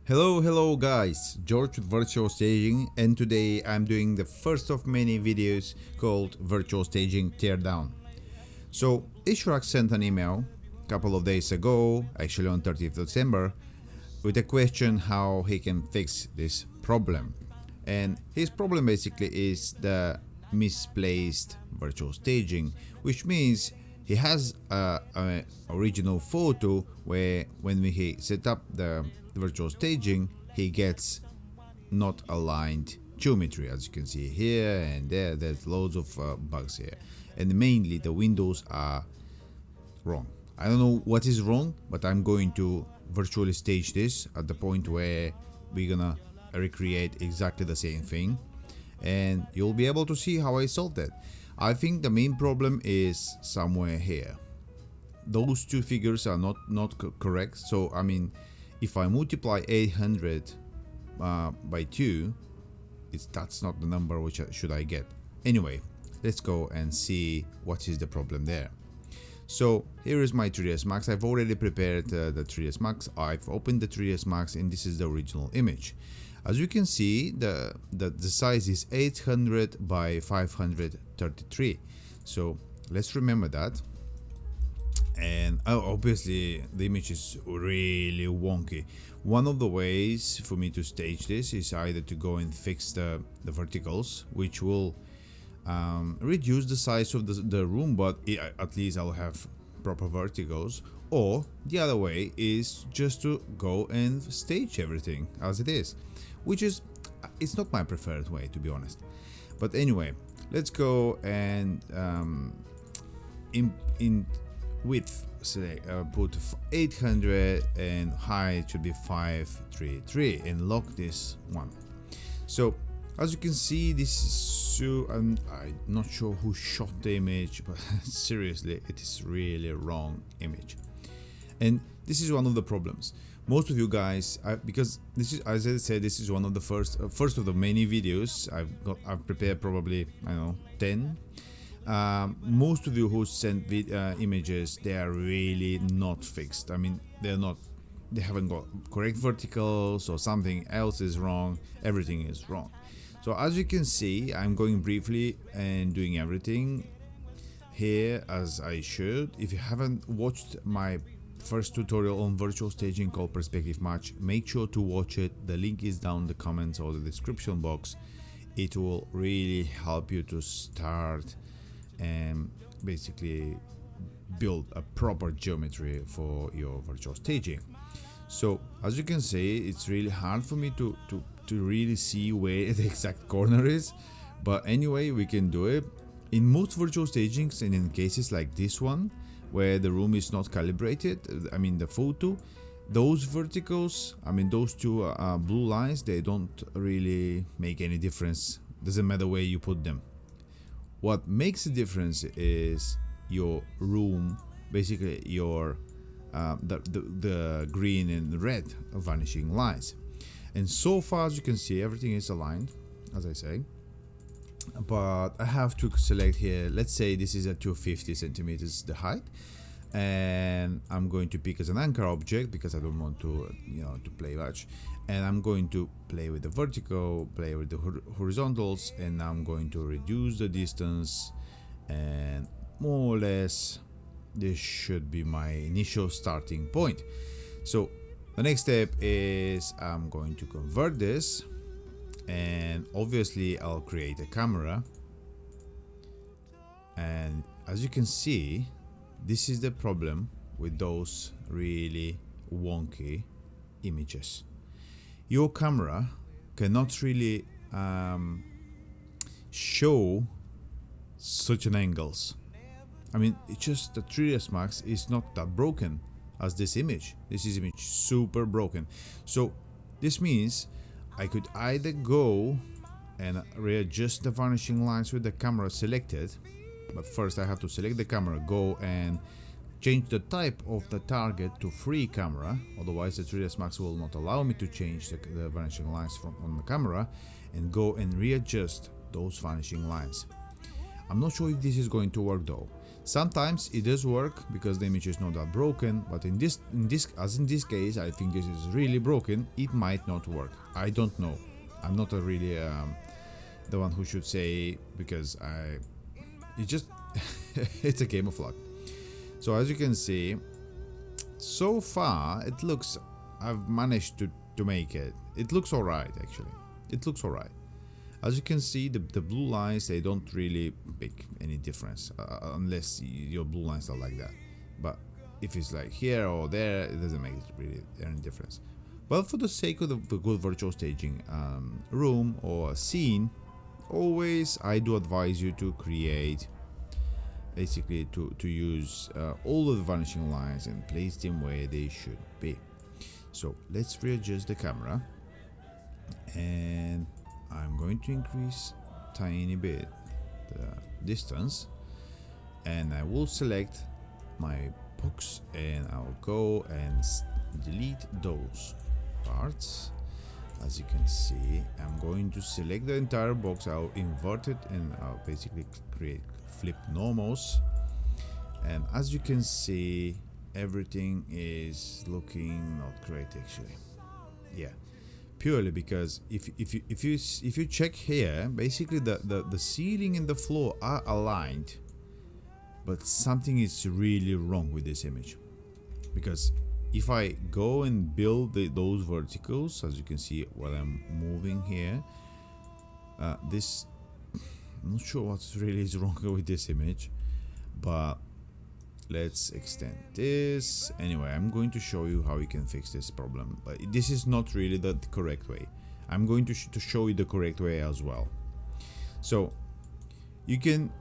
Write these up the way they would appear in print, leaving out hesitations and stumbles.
Hello guys, George with Virtual Staging, and today I'm doing the first of many videos called Virtual Staging Teardown. So Ishrak sent an email a couple of days ago, actually on 30th of December, with a question how he can fix this problem. And his problem basically is the misplaced virtual staging, which means he has a original photo where when he set up the virtual staging, he gets not aligned geometry, as you can see here and there. There's loads of bugs here, and mainly the windows are wrong. I don't know what is wrong, but I'm going to virtually stage this at the point where we're gonna recreate exactly the same thing, and you'll be able to see how I solved it. I think the main problem is somewhere here. Those two figures are not correct. So I mean, if I multiply 800 by 2, that's not the number which should I get. Anyway, let's go and see what is the problem there. So here is my 3ds Max. I've already prepared the 3ds Max. I've opened the 3ds Max, and this is the original image. As you can see, the size is 800 by 533. So let's remember that. And obviously the image is really wonky. One of the ways for me to stage this is either to go and fix the verticals, which will reduce the size of the room, but at least I'll have proper verticals. Or the other way is just to go and stage everything as it is, which is, it's not my preferred way, to be honest. But anyway, let's go and in width, say put 800, and height should be 533, and lock this one. So as you can see, this is so I'm not sure who shot the image, but seriously, it is really a wrong image. And this is one of the problems. Most of you guys, because this is, as I said, this is one of the first of the many videos I've prepared, probably, I don't know, 10. Most of you who sent images, they are really not fixed. I mean, they haven't got correct verticals, or something else is wrong. Everything is wrong. So as you can see, I'm going briefly and doing everything here as I should. If you haven't watched my first tutorial on virtual staging called Perspective Match, make sure to watch it. The link is down in the comments or the description box. It will really help you to start and basically build a proper geometry for your virtual staging. So as you can see, it's really hard for me to really see where the exact corner is, but anyway, we can do it. In most virtual stagings, and in cases like this one where the room is not calibrated, I mean the photo, those verticals, I mean those two blue lines, they don't really make any difference. Doesn't matter where you put them. What makes a difference is your room, basically your the green and red vanishing lines. And so far, as you can see, everything is aligned, as I say. But I have to select here, let's say this is at 250 centimeters the height, and I'm going to pick as an anchor object because I don't want to to play much. And I'm going to play with the vertical, play with the horizontals, and I'm going to reduce the distance, and more or less this should be my initial starting point. So the next step is I'm going to convert this, and obviously I'll create a camera. And as you can see, this is the problem with those really wonky images. Your camera cannot really show such an angles. I mean, it's just the 3ds Max is not that broken as this image. This is image super broken. So this means I could either go and readjust the vanishing lines with the camera selected, but first I have to select the camera, go and change the type of the target to free camera, otherwise the 3ds Max will not allow me to change the vanishing lines on the camera, and go and readjust those vanishing lines. I'm not sure if this is going to work though. Sometimes it does work because the image is not that broken, but in this case, I think this is really broken. It might not work. I don't know. I'm not a really the one who should say, because it just it's a game of luck. So as you can see, so far it looks, I've managed to make it. It looks alright actually. It looks alright. As you can see, the blue lines, they don't really make any difference unless your blue lines are like that. But if it's like here or there, it doesn't make really any difference. But for the sake of the good virtual staging room or a scene, always I do advise you to create, basically to use all of the vanishing lines and place them where they should be. So let's readjust the camera, and I'm going to increase tiny bit the distance, and I will select my box and I'll go and delete those parts. As you can see, I'm going to select the entire box, I'll invert it, and I'll basically create flip normals. And as you can see, everything is looking not great actually. Yeah, purely because if you check here, basically the ceiling and the floor are aligned, but something is really wrong with this image. Because if I go and build those verticals, as you can see while I'm moving here, this, I'm not sure what really is wrong with this image, but let's extend this. Anyway, I'm going to show you how you can fix this problem, but this is not really the correct way. I'm going to show you the correct way as well. So you can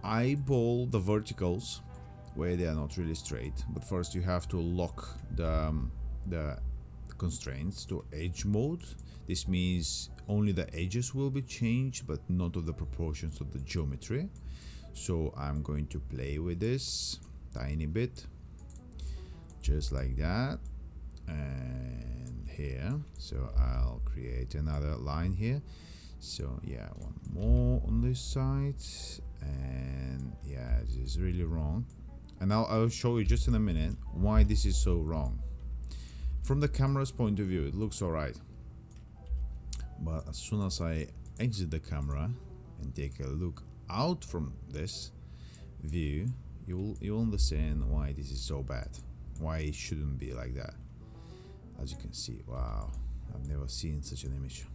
eyeball the verticals where they are not really straight, but first you have to lock the constraints to edge mode. This means only the edges will be changed, but not of the proportions of the geometry. So I'm going to play with this tiny bit, just like that, and here. So I'll create another line here. So yeah, one more on this side, and yeah, this is really wrong. And I'll show you just in a minute why this is so wrong. From the camera's point of view, it looks alright, but as soon as I exit the camera and take a look out from this view, you'll understand why this is so bad, why it shouldn't be like that. As you can see, wow, I've never seen such an image.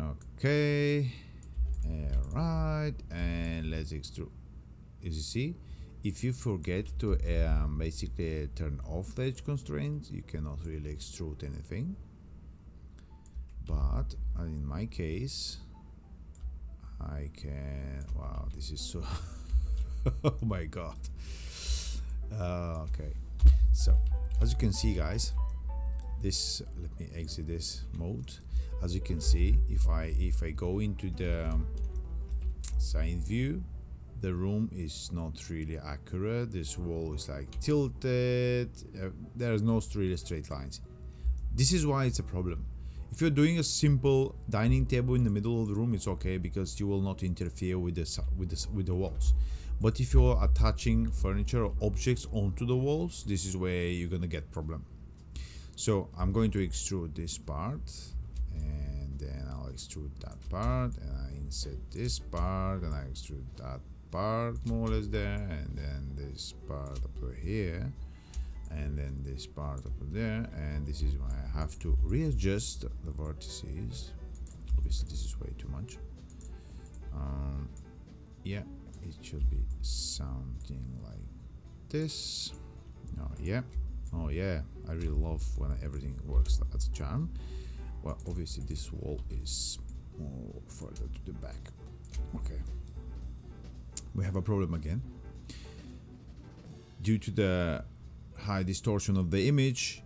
Okay, alright, and let's extrude. As you see, if you forget to basically turn off the edge constraints, you cannot really extrude anything. But in my case, I can. Wow, this is so. Oh my god. Okay, so as you can see, guys, this. Let me exit this mode. As you can see, if I go into the side view, the room is not really accurate. This wall is like tilted. There's no really straight lines. This is why it's a problem. If you're doing a simple dining table in the middle of the room, it's okay because you will not interfere with the walls. But if you're attaching furniture or objects onto the walls, this is where you're gonna get problem. So I'm going to extrude this part, and then I'll extrude that part, and I insert this part, and I extrude that part more or less there, and then this part up to here, and then this part up there, and this is why I have to readjust the vertices. Obviously this is way too much. Yeah, it should be something like this. Oh yeah, oh yeah, I really love when everything works as a charm. Well, obviously this wall is more further to the back. Okay, we have a problem again. Due to the high distortion of the image,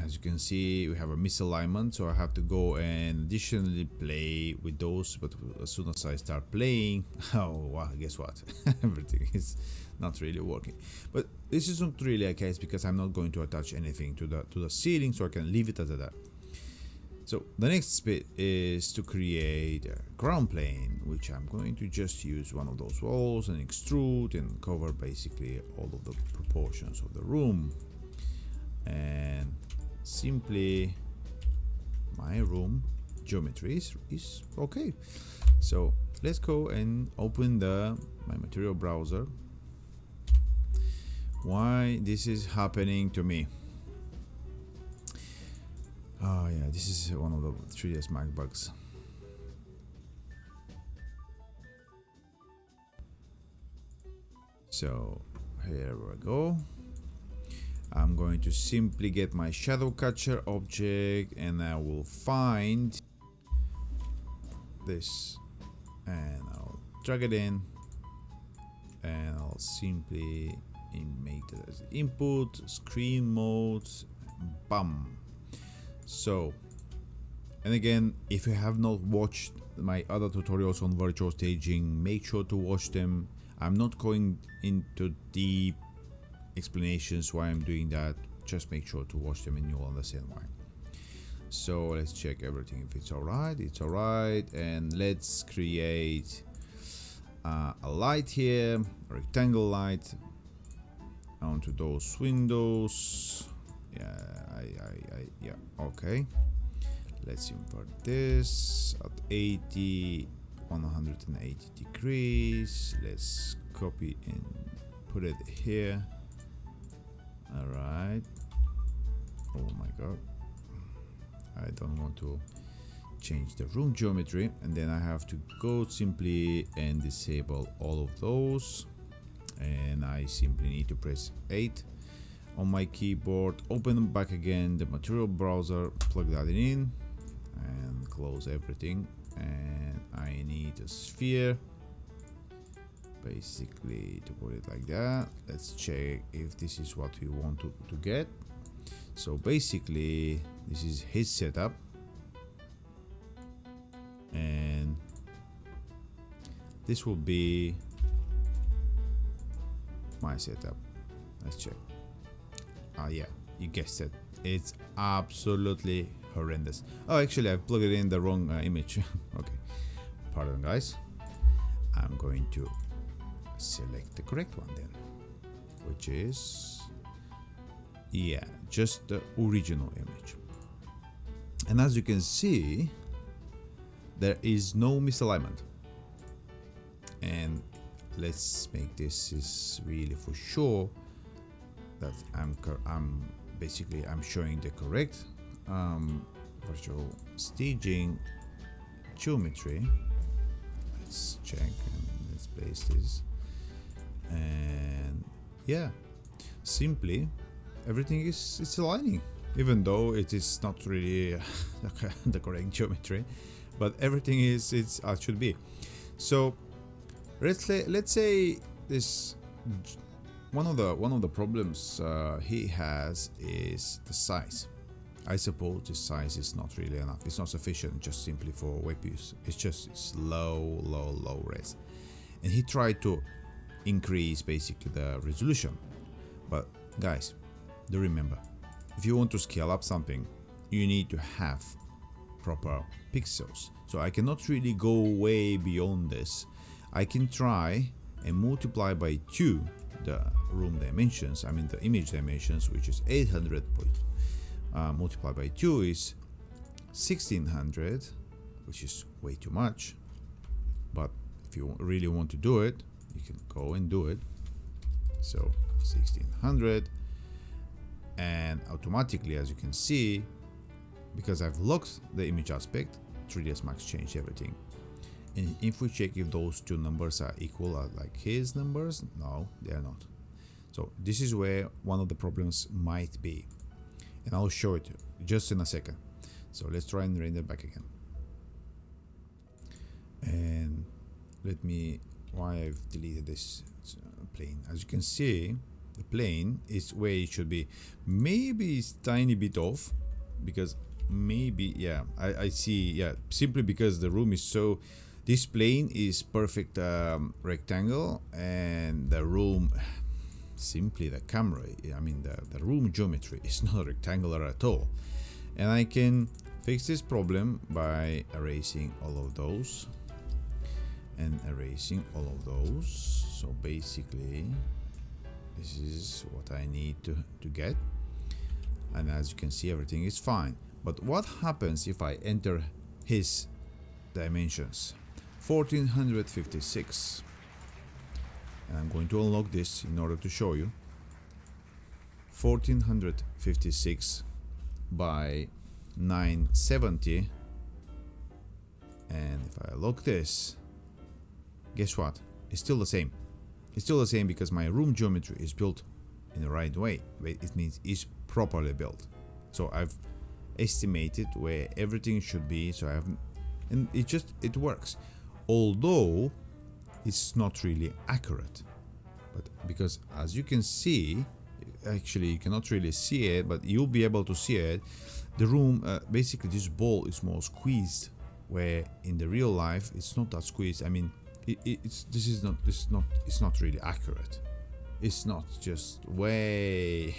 as you can see, we have a misalignment, so I have to go and additionally play with those. But as soon as I start playing, oh wow, guess what? Everything is not really working. But this is not really a case because I'm not going to attach anything to the ceiling, so I can leave it as that. So the next bit is to create a ground plane, which I'm going to just use one of those walls and extrude and cover basically all of the proportions of the room. And simply my room geometry is okay. So let's go and open my material browser. Why this is happening to me? Oh yeah, this is one of the 3ds Max bugs. So here we go. I'm going to simply get my shadow catcher object and I will find this and I'll drag it in and I'll simply make it as input, screen mode, bam. So, and again, if you have not watched my other tutorials on virtual staging, make sure to watch them. I'm not going into deep explanations why I'm doing that. Just make sure to watch them and you'll understand why. So let's check everything. If it's alright, it's alright. And let's create a light here, a rectangle light onto those windows. Yeah, okay. Let's invert this at 180 degrees. Let's copy and put it here. All right. Oh my god, I don't want to change the room geometry, and then I have to go simply and disable all of those, and I simply need to press 8 on my keyboard, open back again the material browser, plug that in and close everything. And I need a sphere basically to put it like that. Let's check if this is what we want to get. So basically this is his setup and this will be my setup. Let's check. Yeah, you guessed it, it's absolutely horrendous. Oh, actually I've plugged in the wrong image. Okay, pardon guys. I'm going to select the correct one then, which is, yeah, just the original image. And as you can see, there is no misalignment. And let's make this is really for sure that I'm showing the correct virtual staging geometry. Let's check and let's place this, and yeah, simply everything it's aligning, even though it is not really the correct geometry, but everything is as it should be. So let's say this one of the problems he has is the size. I suppose the size is not really enough. It's not sufficient just simply for web use. It's low res. And he tried to increase basically the resolution. But guys, do remember, if you want to scale up something, you need to have proper pixels. So I cannot really go way beyond this. I can try and multiply by 2 the room dimensions, I mean the image dimensions, which is 800 multiplied by 2 is 1600, which is way too much. But if you really want to do it, you can go and do it. So 1600, and automatically, as you can see, because I've locked the image aspect, 3ds Max changed everything. And if we check if those two numbers are equal like his numbers, no, they are not. So this is where one of the problems might be, and I'll show it just in a second. So let's try and render back again. And let me, why I've deleted this plane. As you can see, the plane is where it should be. Maybe it's tiny bit off, because maybe, yeah, I see, yeah, simply because the room is so, this plane is perfect rectangle, and the room, simply the camera, I mean the room geometry is not rectangular at all. And I can fix this problem by erasing all of those and erasing all of those. So basically this is what I need to get, and as you can see everything is fine. But what happens if I enter his dimensions? 1456, and I'm going to unlock this in order to show you. 1456 by 970, and if I lock this, guess what? It's still the same. It's still the same because my room geometry is built in the right way. It means it's properly built. So I've estimated where everything should be. So and it works. Although it's not really accurate, but because as you can see, actually you cannot really see it, but you'll be able to see it. The room, basically this ball is more squeezed, where in the real life it's not that squeezed. I mean, it's not really accurate. It's not just way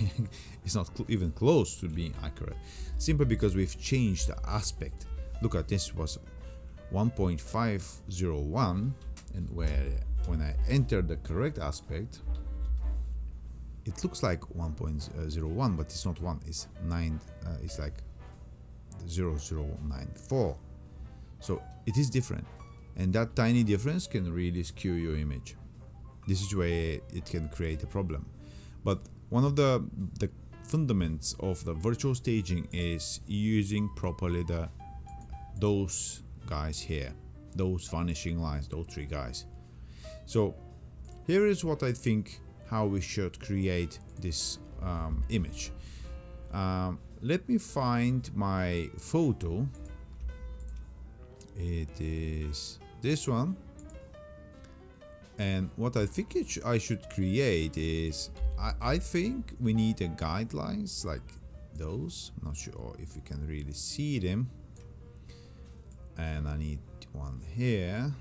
it's not even close to being accurate, simply because we've changed the aspect. Look at this, was 1.501, and when I enter the correct aspect, it looks like 1.01, but it's not 1, it's 9, it's like 0094. So it is different, and that tiny difference can really skew your image. This is where it can create a problem. But one of the fundamentals of the virtual staging is using properly those guys here, those vanishing lines, those three guys. So here is what I think how we should create this image. Let me find my photo. It is this one, and what I think I should create is I think we need a guidelines like those. I'm not sure if you can really see them, and I need one here.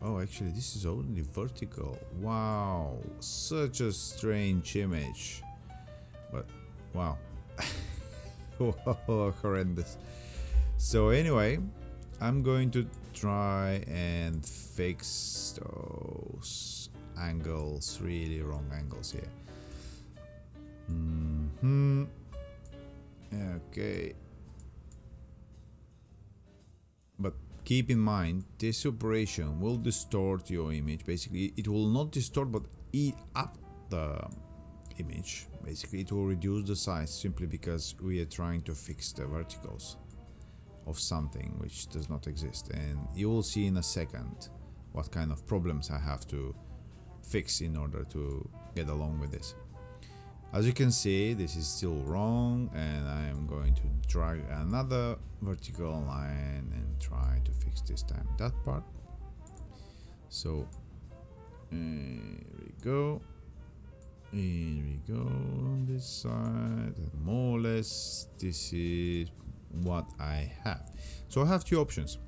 Oh, actually this is only vertical. Wow, such a strange image, but wow. Horrendous. So anyway, I'm going to try and fix those angles, really wrong angles here. Okay, but keep in mind this operation will distort your image. Basically it will not distort but eat up the image. Basically it will reduce the size simply because we are trying to fix the verticals of something which does not exist, and you will see in a second what kind of problems I have to fix in order to get along with this. As you can see, this is still wrong, and I am going to drag another vertical line and try to fix this time that part. So here we go. Here we go on this side, and more or less this is what I have. So I have two options: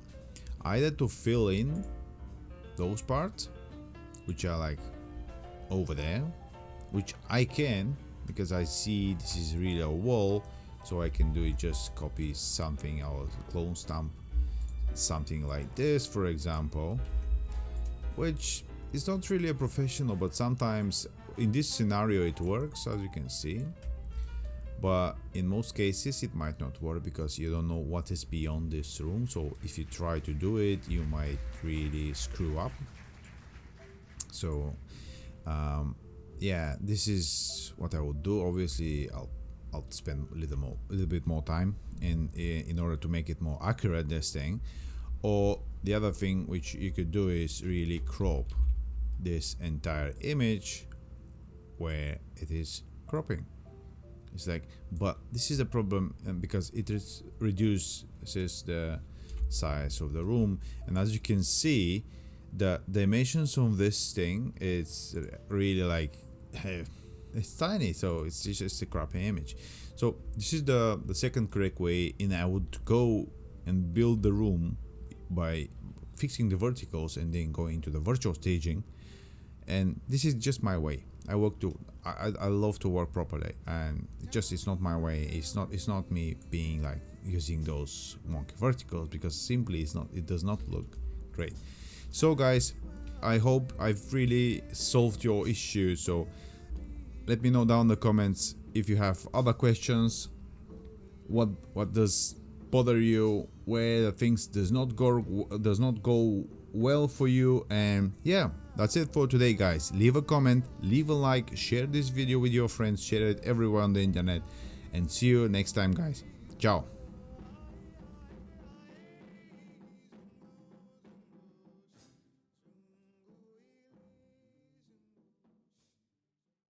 either to fill in those parts which are like over there, which I can, because I see this is really a wall, so I can do it, just copy something or clone stamp something like this, for example, which is not really a professional, but sometimes in this scenario it works, as you can see. But in most cases it might not work because you don't know what is beyond this room. So if you try to do it, you might really screw up. So yeah, this is what I would do. Obviously I'll spend a little bit more time in order to make it more accurate, this thing. Or the other thing which you could do is really crop this entire image where it is cropping. It's like, but this is a problem because it reduces the size of the room, and as you can see, the dimensions of this thing, it's really like it's tiny, so it's just a crappy image. So this is the second correct way, and I would go and build the room by fixing the verticals and then going into the virtual staging. And this is just my way. I love to work properly, and it's not my way. It's not me being like using those wonky verticals, because simply it does not look great. So guys, I hope I've really solved your issue. So let me know down in the comments if you have other questions. What does bother you, where the things does not go well for you. And yeah, that's it for today guys. Leave a comment, leave a like, share this video with your friends, share it everywhere on the internet, and see you next time guys. Ciao.